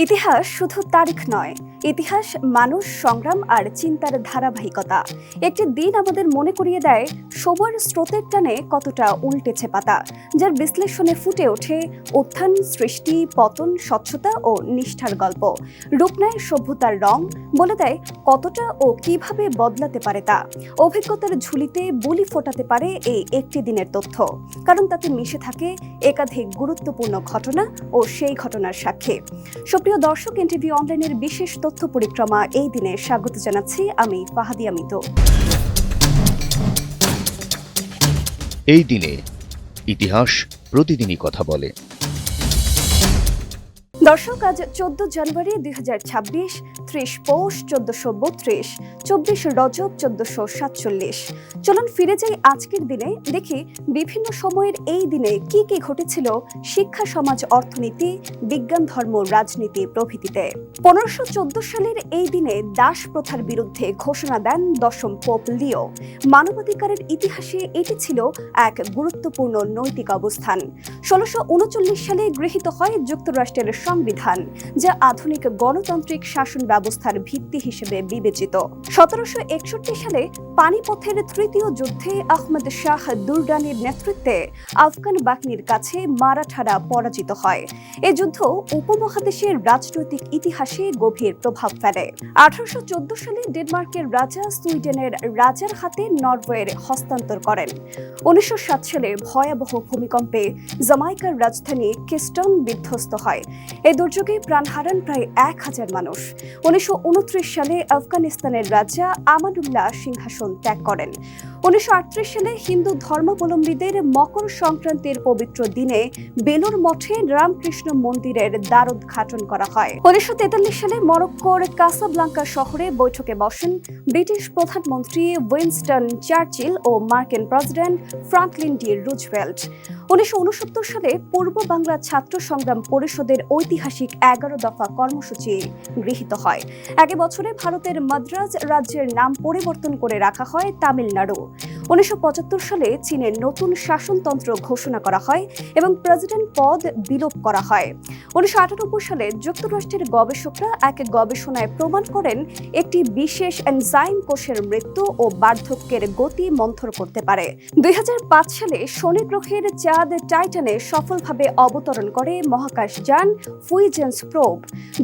ইতিহাস শুধু তারিখ নয়, ইতিহাস মানুষ, সংগ্রাম আর চিন্তার ধারাবাহিকতা। একটি দিন আমাদের মনে করিয়ে দেয় সময়ের স্রোতের টানে কতটা উল্টেছে পাতা, যার বিশ্লেষণে ফুটে ওঠে উত্থান, সৃষ্টি, পতন, স্বচ্ছতা ও নিষ্ঠার গল্প। রূপ নেয় সভ্যতার রং, বলে দেয় কতটা ও কিভাবে বদলাতে পারে তা। অভিজ্ঞতার ঝুলিতে বুলি ফোটাতে পারে এই একটি দিনের তথ্য, কারণ তাতে মিশে থাকে একাধিক গুরুত্বপূর্ণ ঘটনা ও সেই ঘটনার সাক্ষী। সুপ্রিয় দর্শক, এনটিভি অনলাইনের বিশেষ তথ্য পরিক্রমা এই দিনে স্বাগত জানাচ্ছি আমি ফাহাদিয়া মিতু। এই দিনে ইতিহাস প্রতিদিনই কথা বলে। দর্শক, আজ 14 জানুয়ারি 2026, 30 পৌষ 1432, 24 রজব 1447। চলুন ফিরে যাই আজকের দিনে, দেখি বিভিন্ন সময়ের এই দিনে কি কি ঘটেছিল শিক্ষা, সমাজ, অর্থনীতি, বিজ্ঞান, ধর্ম, রাজনীতি প্রভৃতিতে। 1514 সালের এই দিনে দাস প্রথার বিরুদ্ধে ঘোষণা দেন দশম পোপ লিও। মানবাধিকারের ইতিহাসে এটি ছিল এক গুরুত্বপূর্ণ নৈতিক অবস্থান। 1639 সালে গৃহীত হয় যুক্তরাষ্ট্রের সংবিধান, যা আধুনিক গণতান্ত্রিক শাসন ব্যবস্থার ভিত্তি হিসেবে বিবেচিত। 1761 সালে পানিপথের তৃতীয় যুদ্ধে আহমদ শাহ দুররানির নেতৃত্বে আফগান বাহিনীর কাছে মারাঠারা পরাজিত হয়। এই যুদ্ধ উপমহাদেশের রাজনৈতিক ইতিহাসে গভীর প্রভাব ফেলে। 1814 সালে ডেনমার্কের রাজা সুইডেনের রাজার হাতে নরওয়ের হস্তান্তর করেন। 1907 সালে ভয়াবহ ভূমিকম্পে জামাইকার রাজধানী কিস্টন বিধ্বস্ত হয়। এই দুর্যোগে প্রাণ হারান প্রায় 1000 মানুষ। 1929 সালে আফগানিস্তানের রাজা আমানুল্লাহ সিংহাসন ত্যাগ করেন। 1938 সালে হিন্দু ধর্মাবলম্বীদের মকর সংক্রান্তির পবিত্র দিনে বেলুর মঠে রামকৃষ্ণ মন্দিরের দ্বারোদ্ঘাটন করা হয়। 1943 সালে মরক্কোর কাসাব্লাঙ্কা শহরে বৈঠকে বসেন ব্রিটিশ প্রধানমন্ত্রী উইনস্টন চার্চিল ও মার্কিন প্রেসিডেন্ট ফ্রাঙ্কলিন ডি রুজভেল্ট। 1969 সালে পূর্ব বাংলা ছাত্র সংগ্রাম পরিষদের ঐতিহাসিক 11 দফা কর্মসূচি গৃহীত হয়। একই বছরে ভারতের মাদ্রাজ রাজ্যের নাম পরিবর্তন করে রাখা হয় তামিলনাড়ু। 1975 সালে চীনের নতুন শাসনতন্ত্র ঘোষণা করা হয় এবং প্রেসিডেন্ট পদ বিলোপ করা হয়। 1998 সালে যুক্তরাষ্ট্রের গবেষকরা এক গবেষণায় প্রমাণ করেন একটি বিশেষ এনজাইম কোষের মৃত্যু ও বার্ধক্যের গতি মন্থর করতে পারে। 2005 সালে শনি গ্রহের চাঁদ টাইটানে সফলভাবে অবতরণ করে মহাকাশযান ফুইজেন্স প্রোব।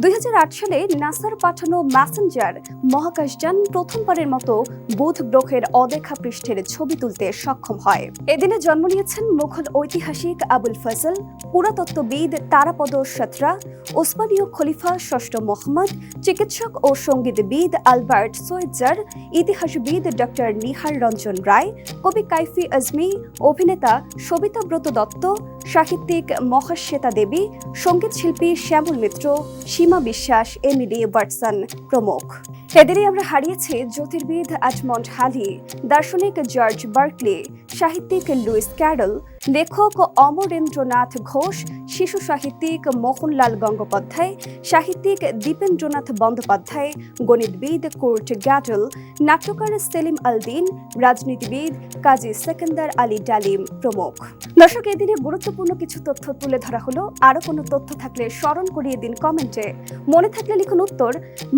2008 সালে নাসার পাঠানো ম্যাসেঞ্জার মহাকাশযান প্রথমবারের মতো বুধ গ্রহের অদেখা পৃষ্ঠের ছবি তুলতে সক্ষম হয়। এদিনে জন্ম নিয়েছেন মুঘল ঐতিহাসিক আবুল ফজল, পুরাতত্ত্ববিদ তারাপদ সাতরা, ওসমানীয় খলিফা ষষ্ঠ মোহাম্মদ, চিকিৎসক ও সঙ্গীতবিদ আলবার্ট সোয়েটজার, ইতিহাসবিদ ডক্টর নিহার রঞ্জন রায়, কবি কাইফি আজমি, অভিনেতা সবিতাব্রত দত্ত, সাহিত্যিক মহাশ্বেতা দেবী, সঙ্গীতশিল্পী শ্যামল মিত্র, সীমা বিশ্বাস, এমিলি ওয়াটসন প্রমুখ। এদেরই আমরা হারিয়েছি জ্যোতির্বিদ এডমন্ড হ্যালি, দার্শনিক জর্জ বার্কলি, সাহিত্যিক লুইস ক্যারল, লেখক অমরেন্দ্রনাথ ঘোষ, শিশু সাহিত্যিক মোহনলাল গঙ্গোপাধ্যায়, সাহিত্যিক দীপেন্দ্রনাথ বন্দ্যোপাধ্যায়, গণিতবিদ কুর্ট গ্যাডল, নাট্যকার সেলিম আলদিন, রাজনীতিবিদ কাজী সেকেন্দার আলী ডালিম প্রমুখ। দর্শক, এদিনে গুরুত্বপূর্ণ কিছু তথ্য তুলে ধরা হলো। আরো কোনো তথ্য থাকলে স্মরণ করিয়ে দিন কমেন্টে। মনে থাকলে লিখুন উত্তর,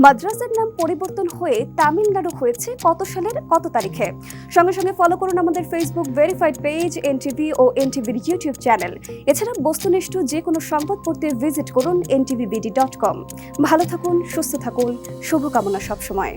মাদ্রাসার নাম পরিবর্তন হয়ে তামিলনাড়ু হয়েছে কত সালের কত তারিখে। সঙ্গে সঙ্গে ফলো করুন আমাদের ফেসবুক ভেরিফাইড পেজ এনটিভি ও এনটিভির ইউটিউব চ্যানেল। এছাড়া বস্তুনিষ্ঠ যে কোনো সংবাদ পড়তে ভিজিট করুন ntvbd.com। ভালো থাকুন, সুস্থ থাকুন, শুভকামনা সবসময়।